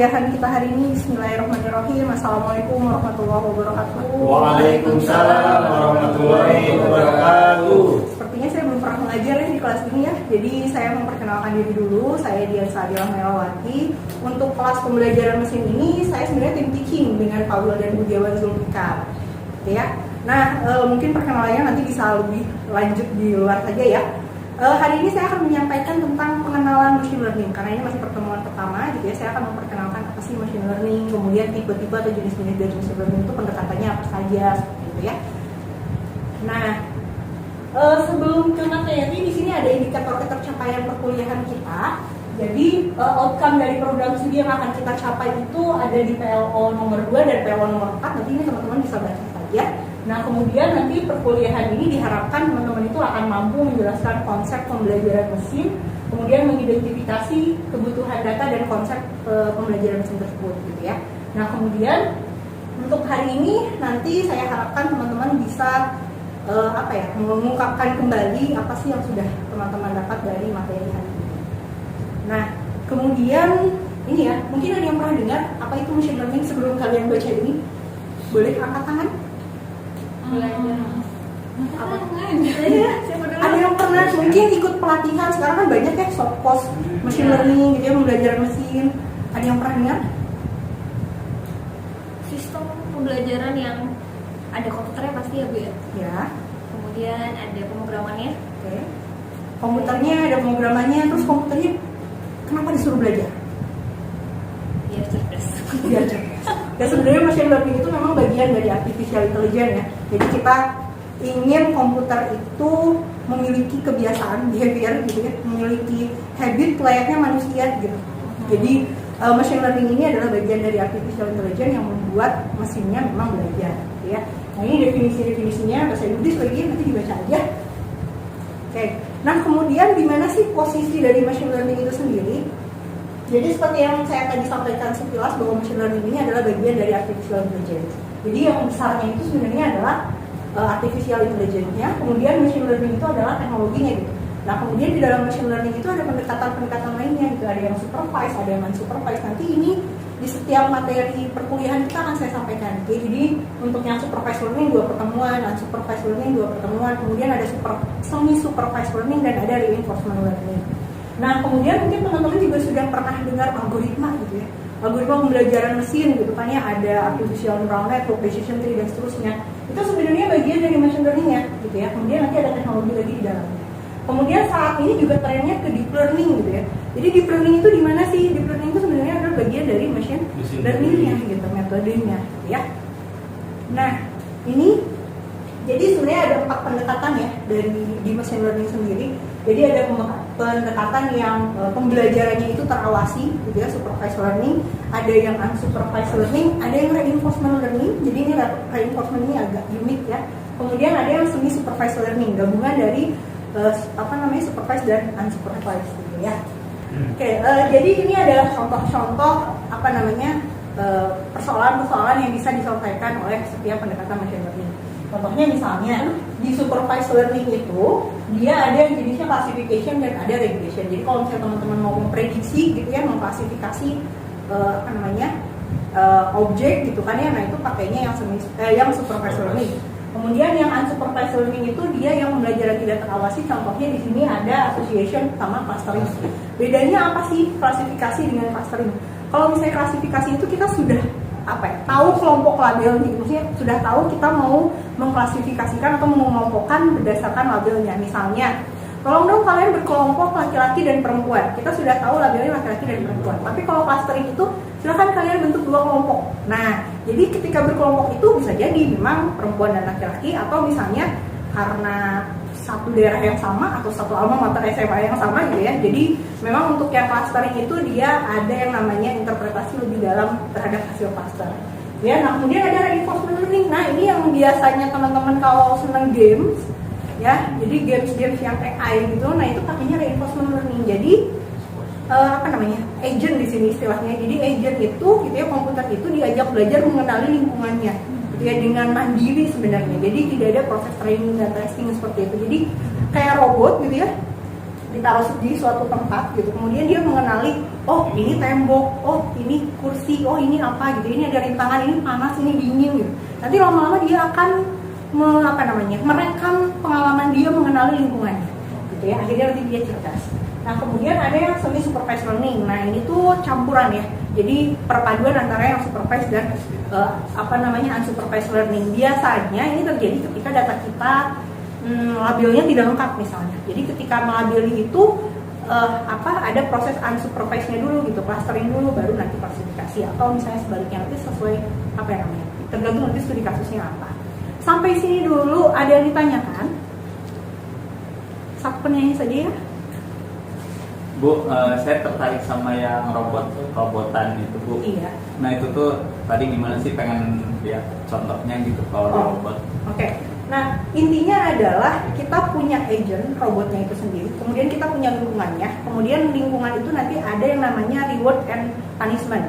perkuliahan kita hari ini. Bismillahirrahmanirrahim. Assalamualaikum warahmatullahi wabarakatuh. Waalaikumsalam warahmatullahi wabarakatuh. Sepertinya saya belum pernah mengajar di kelas ini ya. Jadi saya memperkenalkan diri dulu. Saya Dian Sadilah Melawati. Untuk kelas pembelajaran mesin ini saya sebenarnya tim teaching dengan Pak Wil dan Budiawan Zulfikar. Ya. Nah, mungkin perkenalannya nanti bisa lebih lanjut di luar saja ya. Hari ini saya akan menyampaikan tentang pengenalan machine learning karena ini masih pertemuan pertama gitu ya. Saya akan memperkenalkan apa sih machine learning, kemudian tipe-tipe atau jenis-jenis dari machine learning itu pendekatannya apa saja seperti itu ya. Nah, sebelum ke materi di sini ada indikator ketercapaian perkuliahan kita. Jadi outcome dari program studi yang akan kita capai itu ada di PLO nomor 2 dan PLO nomor 4. Nanti ini teman-teman bisa baca saja. Nah, kemudian nanti perkuliahan ini diharapkan teman-teman itu akan mampu menjelaskan konsep pembelajaran mesin, kemudian mengidentifikasi kebutuhan data dan konsep pembelajaran mesin tersebut gitu ya. Nah, kemudian untuk hari ini nanti saya harapkan teman-teman bisa mengungkapkan kembali apa sih yang sudah teman-teman dapat dari materi hari ini. Nah, kemudian ini ya, mungkin ada yang pernah dengar apa itu machine learning sebelum kalian baca ini? Boleh angkat tangan? Ada yang pernah mungkin ikut pelatihan, sekarang kan banyak ya soft course machine learning gitu ya, pembelajaran mesin. Ada yang pernah dengar? Sistem pembelajaran yang ada komputernya pasti ya Bu ya? Ya. Kemudian ada pemrogramannya. Oke. Komputernya ada pemrogramannya, terus komputernya kenapa disuruh belajar? Biar cerdas. Biar cerdas. Ya sebenarnya machine learning itu memang bagian dari artificial intelligence ya. Jadi kita ingin komputer itu memiliki kebiasaan behavior gitu ya, memiliki habit layaknya manusia gitu. Jadi machine learning ini adalah bagian dari artificial intelligence yang membuat mesinnya memang belajar gitu ya. Nah, ini definisinya bahasa Inggris lagi nanti dibaca aja. Oke. Nah, kemudian di mana sih posisi dari machine learning itu sendiri? Jadi seperti yang saya tadi sampaikan sekilas bahwa machine learning ini adalah bagian dari artificial intelligence. Jadi yang besarnya itu sebenarnya adalah artificial intelligence-nya, kemudian machine learning itu adalah teknologinya gitu. Nah, kemudian di dalam machine learning itu ada pendekatan-pendekatan lainnya gitu, ada yang supervised, ada yang unsupervised. Nanti ini di setiap materi perkuliahan kita akan saya sampaikan. Jadi untuk yang supervised learning 2 pertemuan, unsupervised learning 2 pertemuan, kemudian ada semi supervised learning dan ada reinforcement learning. Nah, kemudian mungkin teman-teman juga sudah pernah dengar algoritma gitu ya. Algoritma pembelajaran mesin gitu kan ya, ada artificial neural network, decision tree dan seterusnya. Itu sebenarnya bagian dari machine learning ya gitu ya. Kemudian nanti ada teknologi lagi di dalamnya. Kemudian saat ini juga trennya ke deep learning gitu ya. Jadi deep learning itu di mana sih? Deep learning itu sebenarnya adalah bagian dari machine learning-nya gitu, metodenya gitu ya. Nah, ini jadi sebenarnya ada 4 pendekatan ya di machine learning sendiri. Jadi ada pendekatan yang pembelajarannya itu terawasi gitu ya, supervised learning, ada yang unsupervised learning, ada yang reinforcement learning. Jadi ini reinforcement ini agak unik ya. Kemudian ada yang semi supervised learning, gabungan dari supervised dan unsupervised gitu ya. Oke, jadi ini adalah contoh-contoh persoalan-persoalan yang bisa diselesaikan oleh setiap pendekatan machine learning. Contohnya misalnya di supervised learning itu dia ada yang jenisnya classification dan ada regression. Jadi kalau misalnya teman-teman mau memprediksi gitu ya, mengklasifikasi objek gitu kan ya, nah itu pakainya yang supervised learning. Kemudian yang unsupervised learning itu dia yang pembelajaran tidak terawasi. Contohnya di sini ada association sama clustering. Bedanya apa sih klasifikasi dengan clustering? Kalau misalnya klasifikasi itu kita sudah tahu kelompok labelnya, maksudnya sudah tahu kita mau mengklasifikasikan atau mengelompokkan berdasarkan labelnya. Misalnya, tolong dong kalian berkelompok laki-laki dan perempuan. Kita sudah tahu labelnya laki-laki dan perempuan. Tapi kalau clustering itu silakan kalian bentuk 2 kelompok. Nah, jadi ketika berkelompok itu bisa jadi memang perempuan dan laki-laki, atau misalnya karena satu daerah yang sama atau satu alma mater SMA yang sama gitu ya. Jadi memang untuk yang clustering itu dia ada yang namanya interpretasi lebih dalam terhadap hasil cluster. Ya, nah kemudian ada reinforcement learning. Nah, ini yang biasanya teman-teman kalau senang games ya, jadi games yang AI gitu, nah itu pakainya reinforcement learning. Jadi agent di sini istilahnya. Jadi agent itu gitu ya, komputer itu diajak belajar mengenali lingkungannya gitu ya, dengan mandiri sebenarnya. Jadi tidak ada proses training dan testing seperti itu. Jadi kayak robot gitu ya. ditaruh di suatu tempat gitu, kemudian dia mengenali, oh ini tembok, oh ini kursi, oh ini apa gitu, ini ada rintangan, ini panas, ini dingin gitu. Nanti lama-lama dia akan merekam pengalaman dia mengenali lingkungannya gitu ya, akhirnya nanti dia cerdas. Nah kemudian ada yang semi supervised learning. Nah ini tuh campuran ya, jadi perpaduan antara yang supervised dan unsupervised learning. Biasanya ini terjadi ketika data kita labelnya tidak lengkap misalnya. Jadi ketika melabeli itu ada proses unsupervised-nya dulu gitu, clustering dulu, baru nanti klasifikasi, atau misalnya sebaliknya nanti sesuai tergantung nanti studi kasusnya apa. Sampai sini dulu ada yang ditanyakan? Satu penyanyi saja ya. Bu, saya tertarik sama yang robotan itu, Bu. Iya. Nah itu tuh tadi gimana sih, pengen lihat contohnya gitu kalau robot. Oke. Nah intinya adalah kita punya agent robotnya itu sendiri, kemudian kita punya lingkungannya, kemudian lingkungan itu nanti ada yang namanya reward and punishment.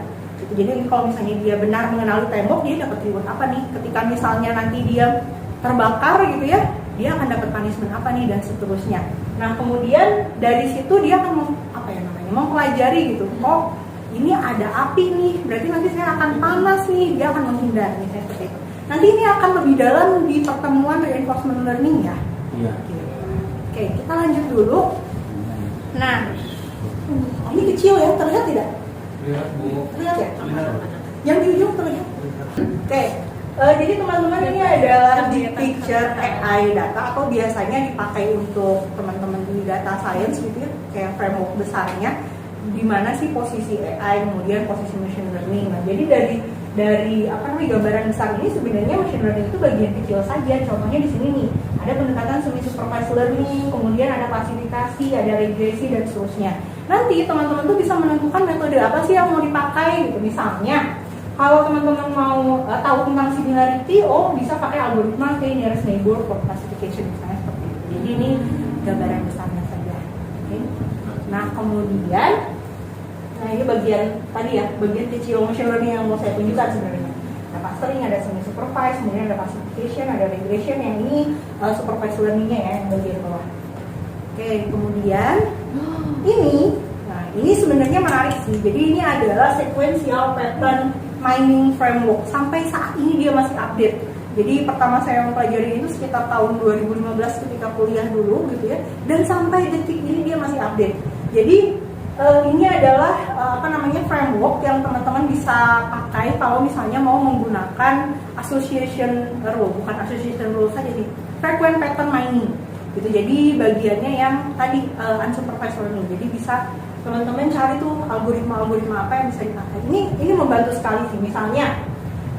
Jadi kalau misalnya dia benar mengenali tembok, dia dapat reward apa nih? Ketika misalnya nanti dia terbakar gitu ya, dia akan dapat punishment apa nih, dan seterusnya. Nah kemudian dari situ dia akan mempelajari gitu. Oh ini ada api nih, berarti nanti saya akan panas nih, dia akan menghindar misalnya seperti itu. Nanti ini akan lebih dalam di pertemuan reinforcement learning ya. Iya. Oke, kita lanjut dulu. Nah ini kecil ya, terlihat tidak? Lihat, Bu. Terlihat ya? Lihat. Yang di ujung terlihat? Oke. Jadi teman-teman ini adalah di picture AI data, atau biasanya dipakai untuk teman-teman di data science gitu ya, kayak framework besarnya, di mana sih posisi AI, kemudian posisi machine learning. Nah, jadi dari gambaran besar ini sebenarnya machine learning itu bagian kecil saja. Contohnya di sini nih, ada pendekatan semi supervised learning, kemudian ada klasifikasi, ada regresi dan seterusnya. Nanti teman-teman tuh bisa menentukan metode apa sih yang mau dipakai gitu. Misalnya kalau teman-teman mau tahu tentang similarity, bisa pakai algoritma kayak nearest neighbor for classification misalnya seperti itu. Jadi ini gambaran besarnya saja. Okay. Nah kemudian, ini bagian tadi ya, bagian kecil machine learning yang mau saya tunjukkan sebenarnya. Ada clustering, ada semi supervised, kemudian ada classification, ada regression. Yang ini supervised learningnya ya, yang bagian bawah. Oke, kemudian ini sebenarnya menarik sih. Jadi ini adalah sequential pattern mining framework. Sampai saat ini dia masih update. Jadi pertama saya mempelajari itu sekitar tahun 2015 ketika kuliah dulu gitu ya. Dan sampai detik ini dia masih update. Jadi ini adalah framework yang teman-teman bisa pakai kalau misalnya mau menggunakan association rule, bukan association rule saja sih, frequent pattern mining. Gitu. Jadi bagiannya yang tadi unsupervised learning. Jadi bisa teman-teman cari tuh algoritma-algoritma apa yang bisa dipakai. Ini membantu sekali sih. Misalnya,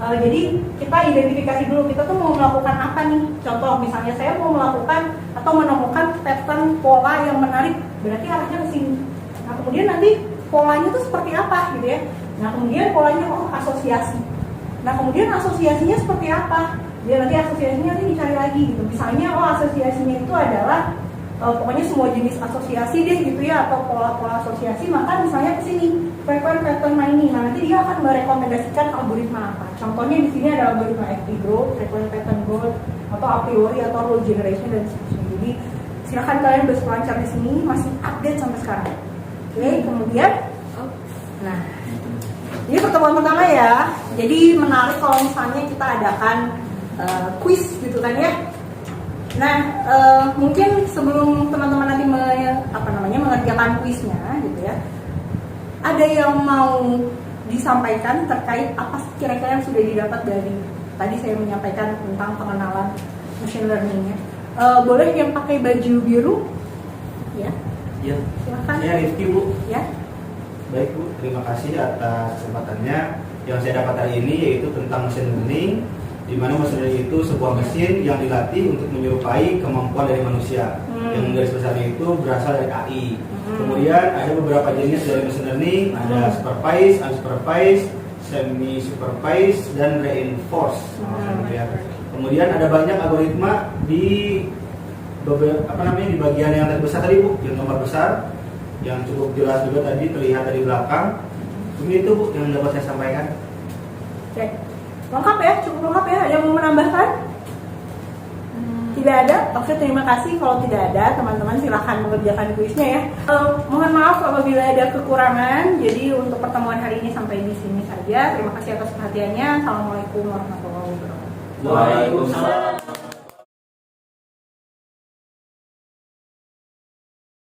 jadi kita identifikasi dulu kita tuh mau melakukan apa nih. Contoh misalnya saya mau melakukan atau menemukan pattern pola yang menarik, berarti arahnya ke sini. Nah kemudian nanti polanya tuh seperti apa gitu ya. Nah kemudian polanya asosiasi. Nah kemudian asosiasinya seperti apa? Dia nanti asosiasinya nanti dicari lagi gitu. Misalnya asosiasinya itu adalah pokoknya semua jenis asosiasi deh gitu ya, atau pola-pola asosiasi, maka misalnya ke sini frequent pattern mining. Nah, nanti dia akan merekomendasikan algoritma apa. Contohnya di sini ada algoritma FP growth, frequent pattern growth, atau a priori atau rule generation dan seterusnya. Jadi silakan kalian berselancar di sini, masih update sampai sekarang. Oke, kemudian nah ini pertemuan pertama ya. Jadi menarik kalau misalnya kita adakan quiz gitu kan ya. Nah, mungkin sebelum teman-teman nanti mengerjakan kuisnya gitu ya, ada yang mau disampaikan terkait apa kira-kira yang sudah didapat dari tadi saya menyampaikan tentang pengenalan machine learning-nya. Boleh yang pakai baju biru? Ya. Ya. Silakan. Saya Rifki, Bu. Ya. Baik, Bu. Terima kasih atas kesempatannya. Yang saya dapat hari ini yaitu tentang machine learning, di mana machine learning itu sebuah mesin yang dilatih untuk menyerupai kemampuan dari manusia. Yang garis besarnya itu berasal dari AI. Kemudian ada beberapa jenis dari machine learning, ada supervised, unsupervised, semi supervised, dan reinforced. Kemudian ada banyak algoritma di di bagian yang terbesar tadi, Bu, yang nomor besar, yang cukup jelas juga tadi terlihat dari belakang. Ini itu, Bu, yang dapat saya sampaikan. Oke. Lengkap ya, cukup lengkap ya. Ada yang mau menambahkan? Tidak tidak ada, oke terima kasih. Kalau tidak ada, teman-teman silahkan mengerjakan kuisnya ya. Mohon maaf apabila ada kekurangan. Jadi untuk pertemuan hari ini sampai di sini saja. Terima kasih atas perhatiannya. Assalamualaikum warahmatullahi wabarakatuh. Waalaikumsalam.